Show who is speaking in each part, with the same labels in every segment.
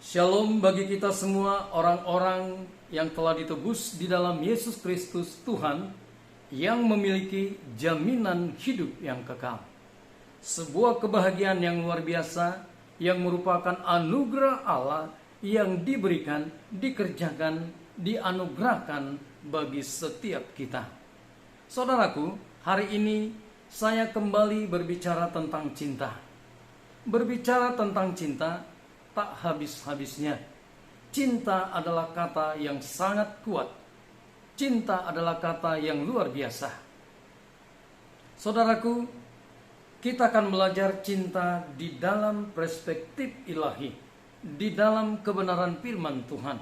Speaker 1: Shalom bagi kita semua orang-orang yang telah ditebus di dalam Yesus Kristus Tuhan, yang memiliki jaminan hidup yang kekal. Sebuah kebahagiaan yang luar biasa yang merupakan anugerah Allah yang diberikan, dikerjakan, dianugerahkan bagi setiap kita. Saudaraku, hari ini saya kembali berbicara tentang cinta. Berbicara tentang cinta tak habis-habisnya. Cinta adalah kata yang sangat kuat. Cinta adalah kata yang luar biasa. Saudaraku, kita akan belajar cinta di dalam perspektif ilahi, di dalam kebenaran firman Tuhan.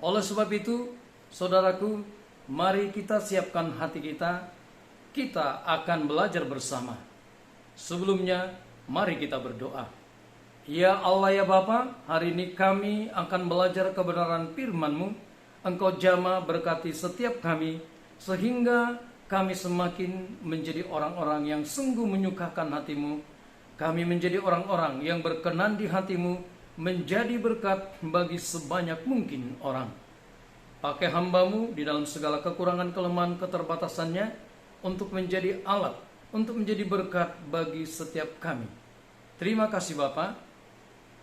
Speaker 1: Oleh sebab itu, saudaraku, mari kita siapkan hati kita. Kita akan belajar bersama. Sebelumnya, mari kita berdoa. Ya Allah ya Bapa, hari ini kami akan belajar kebenaran firman-Mu. Engkau jamah berkati setiap kami, sehingga kami semakin menjadi orang-orang yang sungguh menyukakan hati-Mu. Kami menjadi orang-orang yang berkenan di hati-Mu, menjadi berkat bagi sebanyak mungkin orang. Pakai hamba-Mu di dalam segala kekurangan, kelemahan, keterbatasannya, untuk menjadi alat, untuk menjadi berkat bagi setiap kami. Terima kasih Bapa.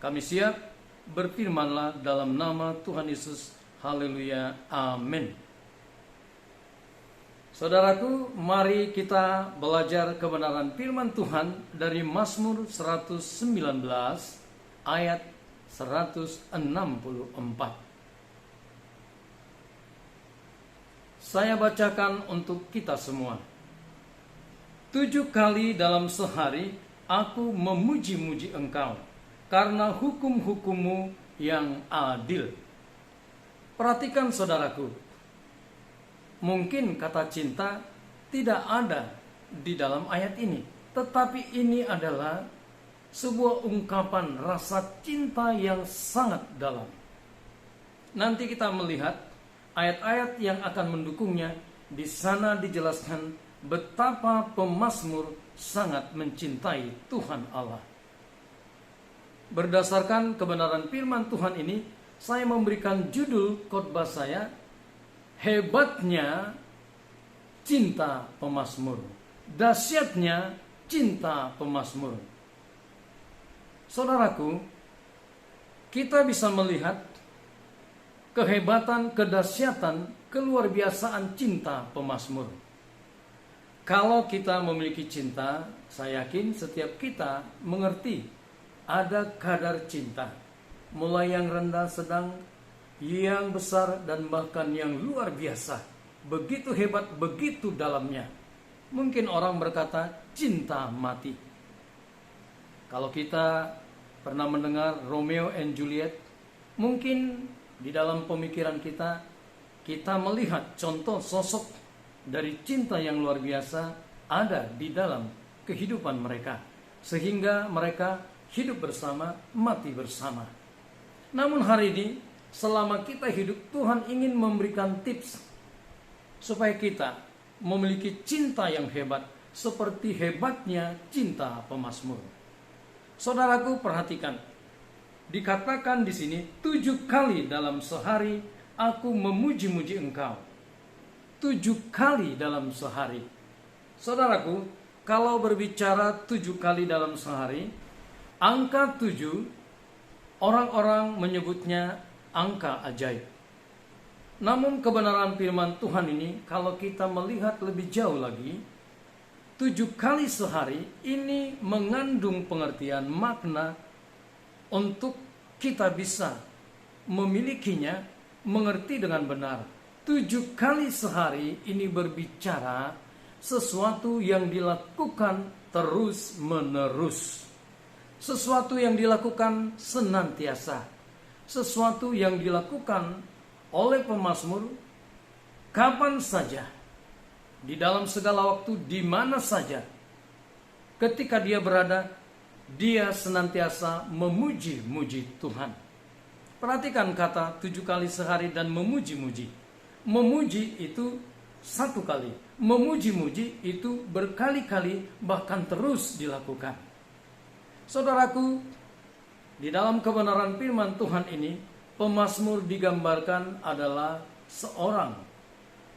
Speaker 1: Kami siap, berfirmanlah dalam nama Tuhan Yesus. Haleluya, amin. Saudaraku, mari kita belajar kebenaran firman Tuhan dari Mazmur 119 ayat 164. Saya bacakan untuk kita semua. 7 kali dalam sehari aku memuji-muji Engkau, karena hukum-hukum-Mu yang adil. Perhatikan saudaraku, mungkin kata cinta tidak ada di dalam ayat ini, tetapi ini adalah sebuah ungkapan rasa cinta yang sangat dalam. Nanti kita melihat ayat-ayat yang akan mendukungnya. Di sana dijelaskan betapa pemazmur sangat mencintai Tuhan Allah. Berdasarkan kebenaran firman Tuhan ini, saya memberikan judul khotbah saya, Hebatnya Cinta Pemazmur, Dahsyatnya Cinta Pemazmur. Saudaraku, kita bisa melihat kehebatan, kedahsyatan, keluar biasaan cinta pemazmur. Kalau kita memiliki cinta, saya yakin setiap kita mengerti ada kadar cinta, mulai yang rendah, sedang, yang besar, dan bahkan yang luar biasa. Begitu hebat, begitu dalamnya. Mungkin orang berkata cinta mati. Kalau kita pernah mendengar Romeo and Juliet, mungkin di dalam pemikiran kita, kita melihat contoh sosok dari cinta yang luar biasa ada di dalam kehidupan mereka, sehingga mereka hidup bersama, mati bersama. Namun hari ini, selama kita hidup, Tuhan ingin memberikan tips supaya kita memiliki cinta yang hebat, seperti hebatnya cinta pemazmur. Saudaraku, perhatikan, dikatakan di sini 7 kali dalam sehari aku memuji-muji Engkau. 7 kali dalam sehari. Saudaraku, kalau berbicara 7 kali dalam sehari, angka 7, orang-orang menyebutnya angka ajaib. Namun kebenaran firman Tuhan ini, kalau kita melihat lebih jauh lagi, 7 kali sehari ini mengandung pengertian makna untuk kita bisa memilikinya, mengerti dengan benar. 7 kali sehari ini berbicara sesuatu yang dilakukan terus-menerus. Sesuatu yang dilakukan senantiasa. Sesuatu yang dilakukan oleh pemazmur kapan saja, di dalam segala waktu, di mana saja. Ketika dia berada, dia senantiasa memuji-muji Tuhan. Perhatikan kata 7 kali sehari dan memuji-muji. Memuji itu 1 kali. Memuji-muji itu berkali-kali, bahkan terus dilakukan. Saudaraku, Di dalam kebenaran firman Tuhan ini, pemazmur digambarkan adalah seorang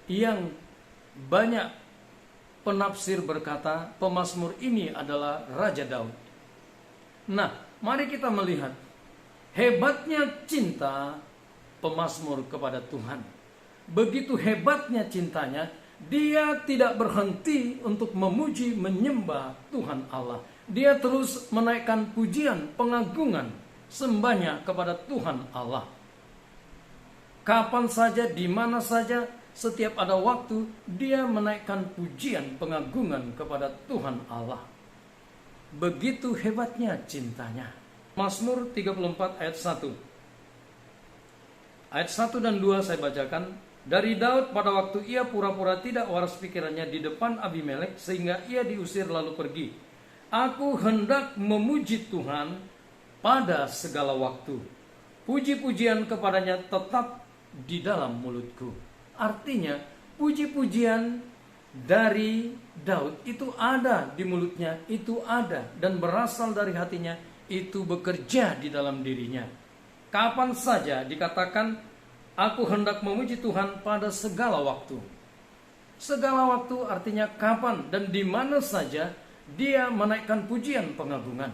Speaker 1: yang banyak penafsir berkata pemazmur ini adalah Raja Daud. Nah, mari kita melihat hebatnya cinta pemazmur kepada Tuhan. Begitu hebatnya cintanya, dia tidak berhenti untuk memuji, menyembah Tuhan Allah. Dia terus menaikkan pujian, pengagungan, sembahnya kepada Tuhan Allah. Kapan saja, di mana saja, setiap ada waktu, dia menaikkan pujian, pengagungan kepada Tuhan Allah. Begitu hebatnya cintanya. Mazmur 34 ayat 1. Ayat 1 dan 2 saya bacakan. Dari Daud pada waktu ia pura-pura tidak waras pikirannya di depan Abimelek, sehingga ia diusir lalu pergi. Aku hendak memuji Tuhan pada segala waktu. Puji-pujian kepadanya tetap di dalam mulutku. Artinya, puji-pujian dari Daud itu ada di mulutnya, itu ada dan berasal dari hatinya, itu bekerja di dalam dirinya. Kapan saja dikatakan, aku hendak memuji Tuhan pada segala waktu. Segala waktu artinya kapan dan di mana saja dia menaikkan pujian pengagungan.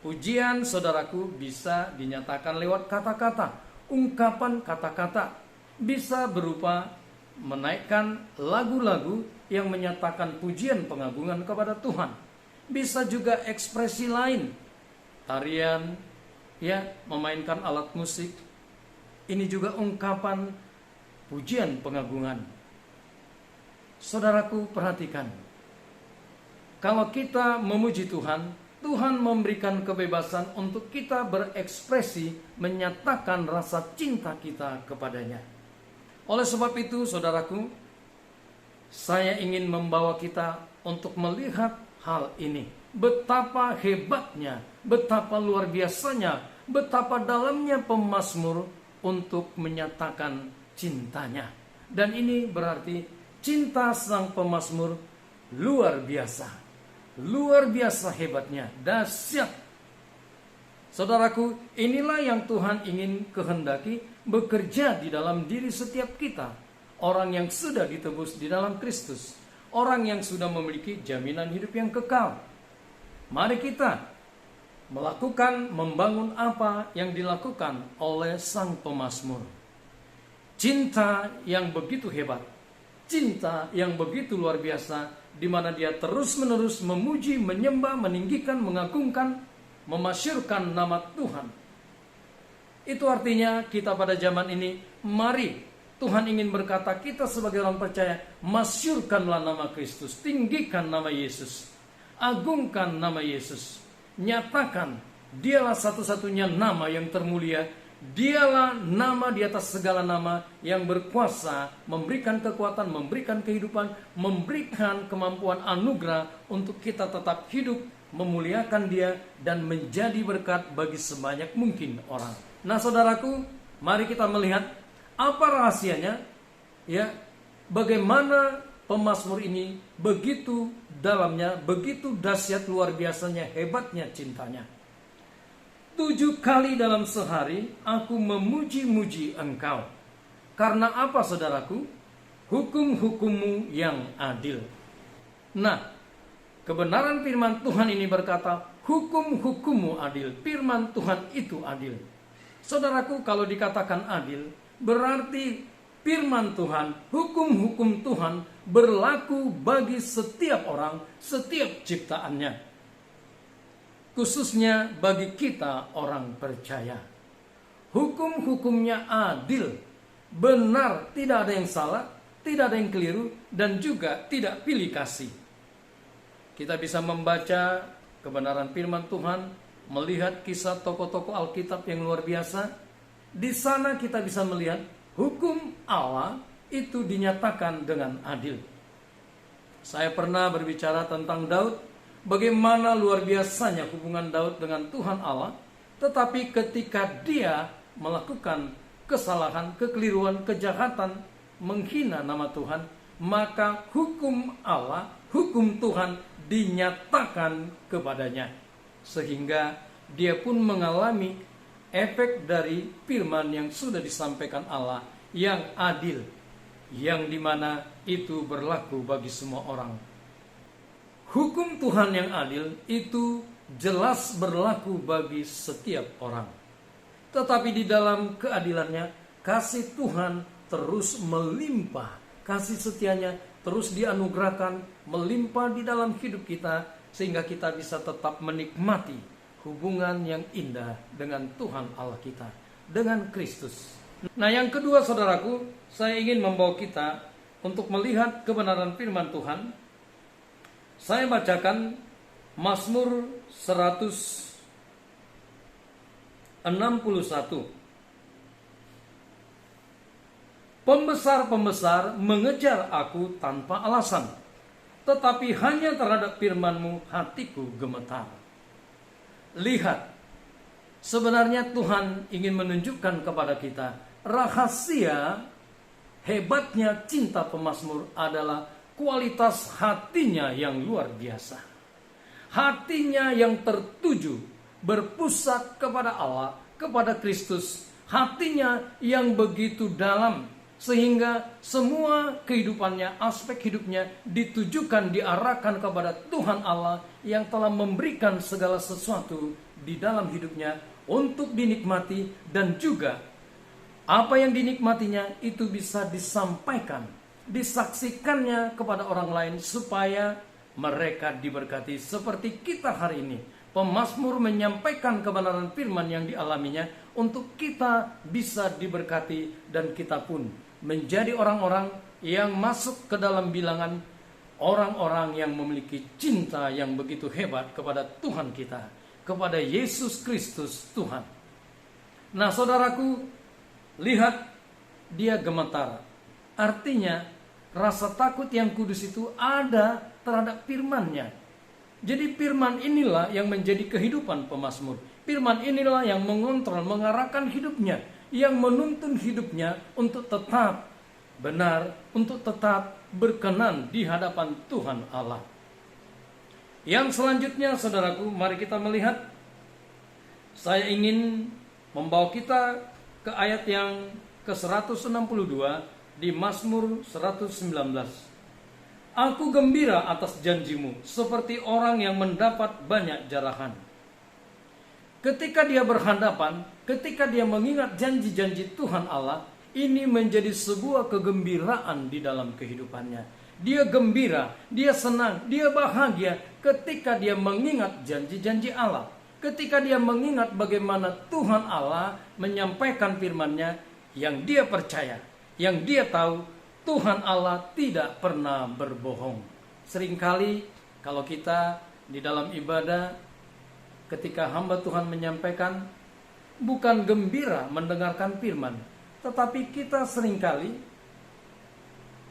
Speaker 1: Pujian, saudaraku, bisa dinyatakan lewat kata-kata, ungkapan kata-kata. Bisa berupa menaikkan lagu-lagu yang menyatakan pujian pengagungan kepada Tuhan. Bisa juga ekspresi lain, tarian, ya, memainkan alat musik. Ini juga ungkapan pujian pengagungan. Saudaraku, perhatikan. Kalau kita memuji Tuhan, Tuhan memberikan kebebasan untuk kita berekspresi, menyatakan rasa cinta kita kepadanya. Oleh sebab itu, saudaraku, saya ingin membawa kita untuk melihat hal ini. Betapa hebatnya, betapa luar biasanya, betapa dalamnya pemazmur untuk menyatakan cintanya. Dan ini berarti cinta sang pemazmur luar biasa. Luar biasa hebatnya, dahsyat. Saudaraku, inilah yang Tuhan ingin kehendaki bekerja di dalam diri setiap kita. Orang yang sudah ditebus di dalam Kristus, orang yang sudah memiliki jaminan hidup yang kekal. Mari kita melakukan, membangun apa yang dilakukan oleh sang pemazmur. Cinta yang begitu hebat, cinta yang begitu luar biasa, di mana dia terus-menerus memuji, menyembah, meninggikan, mengagungkan, memasyurkan nama Tuhan. Itu artinya kita pada zaman ini, mari Tuhan ingin berkata, kita sebagai orang percaya, masyurkanlah nama Kristus, tinggikan nama Yesus, agungkan nama Yesus, nyatakan dialah satu-satunya nama yang termulia, dialah nama di atas segala nama yang berkuasa, memberikan kekuatan, memberikan kehidupan, memberikan kemampuan anugerah untuk kita tetap hidup, memuliakan dia dan menjadi berkat bagi sebanyak mungkin orang. Nah, saudaraku, mari kita melihat apa rahasianya, ya, bagaimana pemazmur ini begitu dalamnya, begitu dahsyat, luar biasanya, hebatnya cintanya. 7 kali dalam sehari aku memuji-muji engkau. Karena apa, saudaraku? Hukum-hukummu yang adil. Nah, kebenaran firman Tuhan ini berkata, hukum-hukummu adil. Firman Tuhan itu adil. Saudaraku, kalau dikatakan adil, berarti firman Tuhan, hukum-hukum Tuhan berlaku bagi setiap orang, setiap ciptaannya. Khususnya bagi kita orang percaya. Hukum-hukumnya adil, benar, tidak ada yang salah, tidak ada yang keliru, dan juga tidak pilih kasih. Kita bisa membaca kebenaran firman Tuhan, melihat kisah tokoh-tokoh Alkitab yang luar biasa. Di sana kita bisa melihat hukum Allah itu dinyatakan dengan adil. Saya pernah berbicara tentang Daud, bagaimana luar biasanya hubungan Daud dengan Tuhan Allah. Tetapi ketika dia melakukan kesalahan, kekeliruan, kejahatan, menghina nama Tuhan, maka hukum Allah, hukum Tuhan dinyatakan kepadanya. Sehingga dia pun mengalami efek dari firman yang sudah disampaikan Allah yang adil, yang dimana itu berlaku bagi semua orang. Hukum Tuhan yang adil itu jelas berlaku bagi setiap orang. Tetapi di dalam keadilannya, kasih Tuhan terus melimpah, kasih setianya terus dianugerahkan, melimpah di dalam hidup kita, sehingga kita bisa tetap menikmati hubungan yang indah dengan Tuhan Allah kita, dengan Kristus. Nah, yang kedua saudaraku, saya ingin membawa kita untuk melihat kebenaran firman Tuhan. Saya bacakan Mazmur 161. Pembesar-pembesar mengejar aku tanpa alasan, tetapi hanya terhadap firman-Mu hatiku gemetar. Lihat, sebenarnya Tuhan ingin menunjukkan kepada kita rahasia hebatnya cinta pemazmur adalah kualitas hatinya yang luar biasa. Hatinya yang tertuju, berpusat kepada Allah, kepada Kristus. Hatinya yang begitu dalam, sehingga semua kehidupannya, aspek hidupnya ditujukan, diarahkan kepada Tuhan Allah yang telah memberikan segala sesuatu di dalam hidupnya untuk dinikmati, dan juga apa yang dinikmatinya itu bisa disampaikan, disaksikannya kepada orang lain supaya mereka diberkati. Seperti kita hari ini, pemazmur menyampaikan kebenaran firman yang dialaminya untuk kita bisa diberkati, dan kita pun menjadi orang-orang yang masuk ke dalam bilangan orang-orang yang memiliki cinta yang begitu hebat kepada Tuhan kita, kepada Yesus Kristus Tuhan. Nah saudaraku, lihat, dia gemetar. Artinya rasa takut yang kudus itu ada terhadap firman-Nya. Jadi firman inilah yang menjadi kehidupan pemazmur. Firman inilah yang mengontrol, mengarahkan hidupnya, yang menuntun hidupnya untuk tetap benar, untuk tetap berkenan di hadapan Tuhan Allah. Yang selanjutnya saudaraku, mari kita melihat. Saya ingin membawa kita ke ayat yang ke-162 di Mazmur 119. Aku gembira atas janji-Mu seperti orang yang mendapat banyak jarahan. Ketika dia berhadapan, ketika dia mengingat janji-janji Tuhan Allah, ini menjadi sebuah kegembiraan di dalam kehidupannya. Dia gembira, dia senang, dia bahagia ketika dia mengingat janji-janji Allah. Ketika dia mengingat bagaimana Tuhan Allah menyampaikan firman-Nya yang dia percaya, yang dia tahu Tuhan Allah tidak pernah berbohong. Seringkali kalau kita di dalam ibadah, ketika hamba Tuhan menyampaikan, bukan gembira mendengarkan firman, tetapi kita seringkali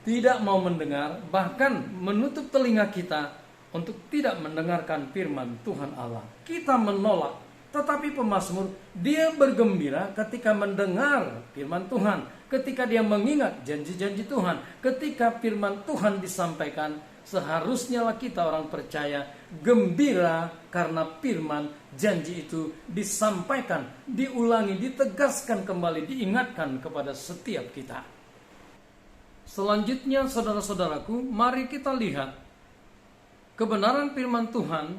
Speaker 1: tidak mau mendengar, bahkan menutup telinga kita untuk tidak mendengarkan firman Tuhan Allah. Kita menolak. Tetapi pemazmur, dia bergembira ketika mendengar firman Tuhan, ketika dia mengingat janji-janji Tuhan, ketika firman Tuhan disampaikan. Seharusnya lah kita orang percaya gembira karena firman janji itu disampaikan, diulangi, ditegaskan kembali, diingatkan kepada setiap kita. Selanjutnya saudara-saudaraku, mari kita lihat kebenaran firman Tuhan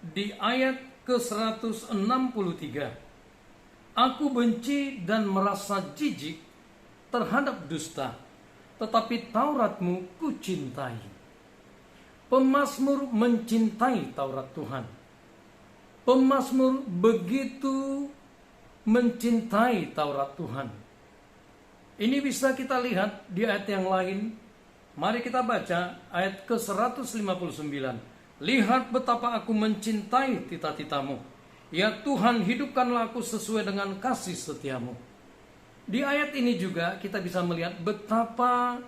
Speaker 1: di ayat ke-163. Aku benci dan merasa jijik terhadap dusta, tetapi Taurat-Mu kucintai. Pemazmur mencintai Taurat Tuhan. Pemazmur begitu mencintai Taurat Tuhan. Ini bisa kita lihat di ayat yang lain. Mari kita baca ayat ke-159. Lihat betapa aku mencintai tita-tita-Mu. Ya Tuhan, hidupkanlah aku sesuai dengan kasih setia-Mu. Di ayat ini juga kita bisa melihat betapa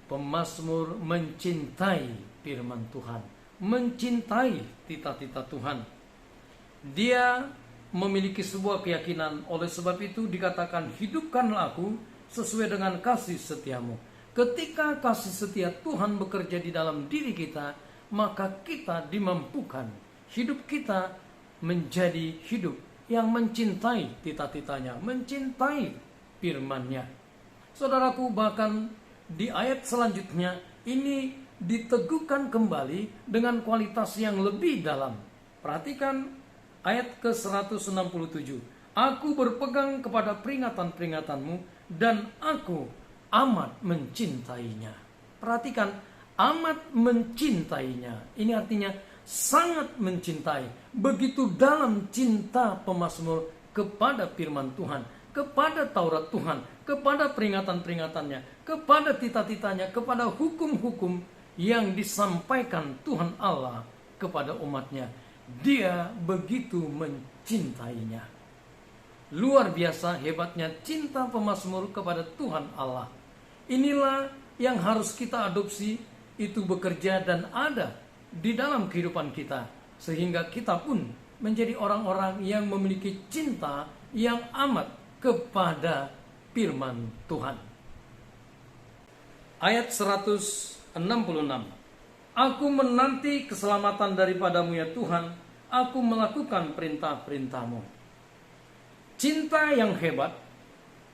Speaker 1: pemazmur mencintai firman Tuhan, mencintai tita-tita Tuhan. Dia memiliki sebuah keyakinan, oleh sebab itu dikatakan, hidupkanlah aku sesuai dengan kasih setia-Mu. Ketika kasih setia Tuhan bekerja di dalam diri kita, maka kita dimampukan, hidup kita menjadi hidup yang mencintai tita-titanya, mencintai firman-Nya. Saudaraku, bahkan di ayat selanjutnya ini diteguhkan kembali dengan kualitas yang lebih dalam. Perhatikan ayat ke-167. Aku berpegang kepada peringatan-peringatanmu dan aku amat mencintainya. Perhatikan, amat mencintainya. Ini artinya sangat mencintai. Begitu dalam cinta pemazmur kepada firman Tuhan, kepada Taurat Tuhan, kepada peringatan-peringatannya, kepada tita-titanya, kepada hukum-hukum yang disampaikan Tuhan Allah kepada umatnya. Dia begitu mencintainya. Luar biasa hebatnya cinta pemazmur kepada Tuhan Allah. Inilah yang harus kita adopsi, itu bekerja dan ada di dalam kehidupan kita, sehingga kita pun menjadi orang-orang yang memiliki cinta yang amat kepada firman Tuhan. Ayat 166. Aku menanti keselamatan daripadamu ya Tuhan, aku melakukan perintah-perintahmu. Cinta yang hebat,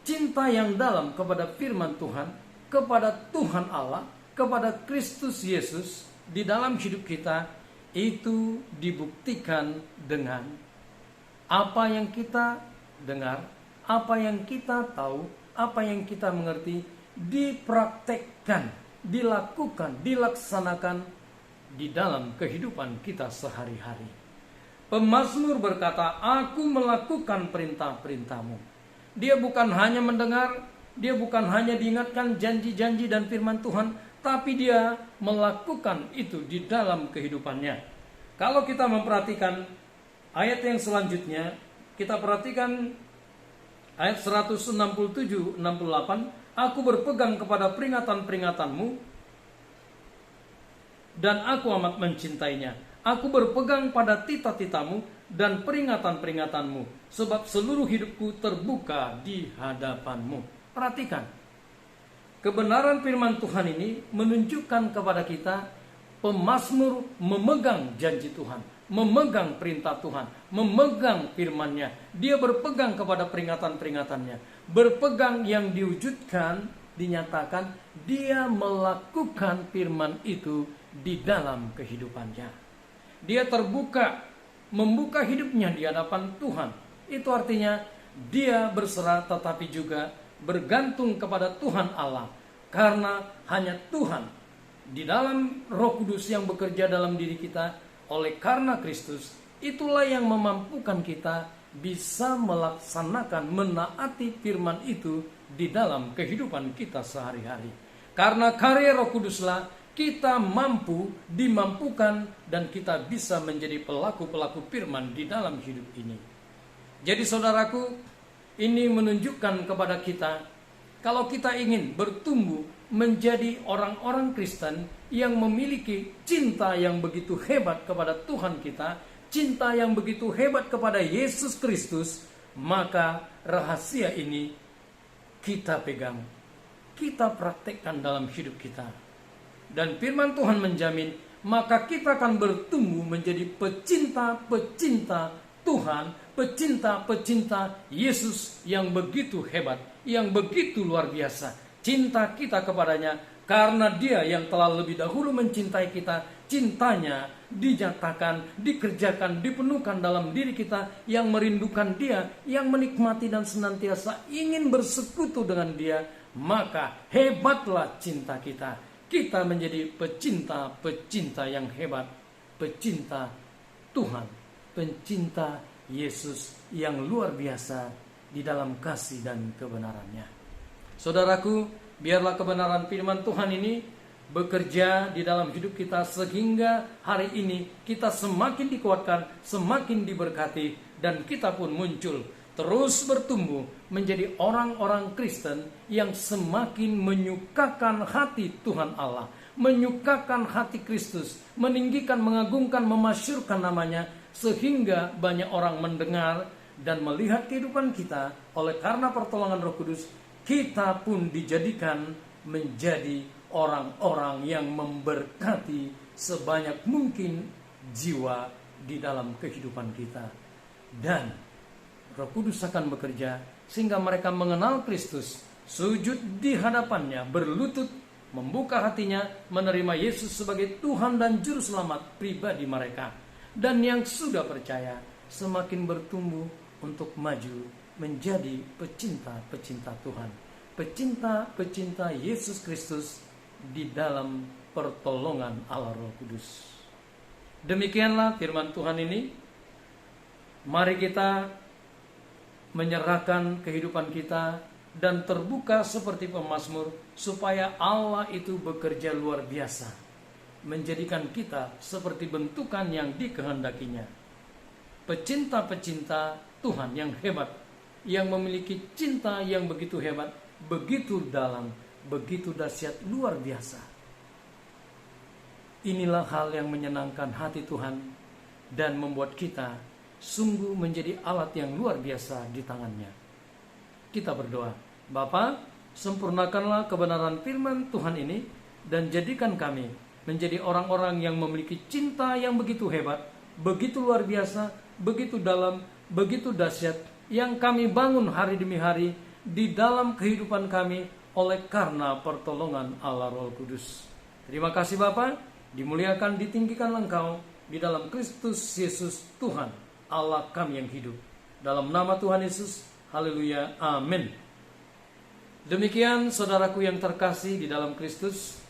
Speaker 1: cinta yang dalam kepada firman Tuhan, kepada Tuhan Allah, kepada Kristus Yesus di dalam hidup kita, itu dibuktikan dengan apa yang kita dengar, apa yang kita tahu, apa yang kita mengerti, dipraktekkan, dilakukan, dilaksanakan di dalam kehidupan kita sehari-hari. Pemazmur berkata, aku melakukan perintah-perintahmu. Dia bukan hanya mendengar, dia bukan hanya diingatkan janji-janji dan firman Tuhan, tapi dia melakukan itu di dalam kehidupannya. Kalau kita memperhatikan ayat yang selanjutnya, kita perhatikan ayat 167-68, aku berpegang kepada peringatan-peringatanmu dan aku amat mencintainya. Aku berpegang pada tita-titamu dan peringatan-peringatanmu, sebab seluruh hidupku terbuka di hadapanmu. Perhatikan, kebenaran firman Tuhan ini menunjukkan kepada kita pemazmur memegang janji Tuhan, memegang perintah Tuhan, memegang firman-Nya. Dia berpegang kepada peringatan-peringatannya. Berpegang yang diwujudkan, dinyatakan, dia melakukan firman itu di dalam kehidupannya. Dia terbuka, membuka hidupnya di hadapan Tuhan. Itu artinya dia berserah tetapi juga bergantung kepada Tuhan Allah. Karena hanya Tuhan di dalam Roh Kudus yang bekerja dalam diri kita, oleh karena Kristus, itulah yang memampukan kita bisa melaksanakan, menaati firman itu di dalam kehidupan kita sehari-hari. Karena karya Roh Kuduslah kita mampu, dimampukan, dan kita bisa menjadi pelaku-pelaku firman di dalam hidup ini. Jadi saudaraku, ini menunjukkan kepada kita, kalau kita ingin bertumbuh menjadi orang-orang Kristen yang memiliki cinta yang begitu hebat kepada Tuhan kita, cinta yang begitu hebat kepada Yesus Kristus, maka rahasia ini kita pegang, kita praktekkan dalam hidup kita. Dan firman Tuhan menjamin, maka kita akan bertumbuh menjadi pecinta-pecinta Tuhan, pecinta-pecinta Yesus yang begitu hebat, yang begitu luar biasa. Cinta kita kepadanya karena dia yang telah lebih dahulu mencintai kita, cintanya dinyatakan, dikerjakan, dipenuhkan dalam diri kita yang merindukan dia, yang menikmati dan senantiasa ingin bersekutu dengan dia. Maka hebatlah cinta kita. Kita menjadi pecinta-pecinta yang hebat, pecinta Tuhan, pencinta Yesus yang luar biasa di dalam kasih dan kebenarannya. Saudaraku, biarlah kebenaran firman Tuhan ini bekerja di dalam hidup kita sehingga hari ini kita semakin dikuatkan, semakin diberkati, dan kita pun muncul terus bertumbuh menjadi orang-orang Kristen yang semakin menyukakan hati Tuhan Allah, menyukakan hati Kristus, meninggikan, mengagungkan, memasyurkan namanya, sehingga banyak orang mendengar dan melihat kehidupan kita. Oleh karena pertolongan Roh Kudus, kita pun dijadikan menjadi orang-orang yang memberkati sebanyak mungkin jiwa di dalam kehidupan kita. Dan Roh Kudus akan bekerja sehingga mereka mengenal Kristus, sujud di hadapannya, berlutut, membuka hatinya, menerima Yesus sebagai Tuhan dan Juru Selamat pribadi mereka. Dan yang sudah percaya semakin bertumbuh untuk maju menjadi pecinta-pecinta Tuhan, pecinta-pecinta Yesus Kristus di dalam pertolongan Allah Roh Kudus. Demikianlah firman Tuhan ini. Mari kita menyerahkan kehidupan kita dan terbuka seperti pemazmur, supaya Allah itu bekerja luar biasa, menjadikan kita seperti bentukan yang dikehendakinya. Pecinta-pecinta Tuhan yang hebat, yang memiliki cinta yang begitu hebat, begitu dalam, begitu dahsyat, luar biasa. Inilah hal yang menyenangkan hati Tuhan dan membuat kita sungguh menjadi alat yang luar biasa di tangannya. Kita berdoa. Bapa, sempurnakanlah kebenaran firman Tuhan ini dan jadikan kami menjadi orang-orang yang memiliki cinta yang begitu hebat, begitu luar biasa, begitu dalam, begitu dahsyat, yang kami bangun hari demi hari di dalam kehidupan kami oleh karena pertolongan Allah Roh Kudus. Terima kasih Bapa, dimuliakan, ditinggikanlah Engkau di dalam Kristus Yesus Tuhan Allah kami yang hidup. Dalam nama Tuhan Yesus, haleluya, amin. Demikian saudaraku yang terkasih di dalam Kristus,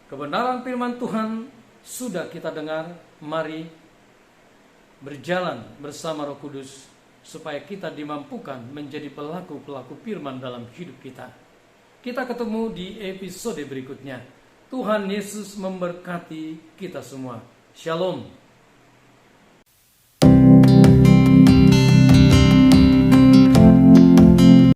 Speaker 1: kebenaran firman Tuhan sudah kita dengar. Mari berjalan bersama Roh Kudus supaya kita dimampukan menjadi pelaku-pelaku firman dalam hidup kita. Kita ketemu di episode berikutnya. Tuhan Yesus memberkati kita semua. Shalom.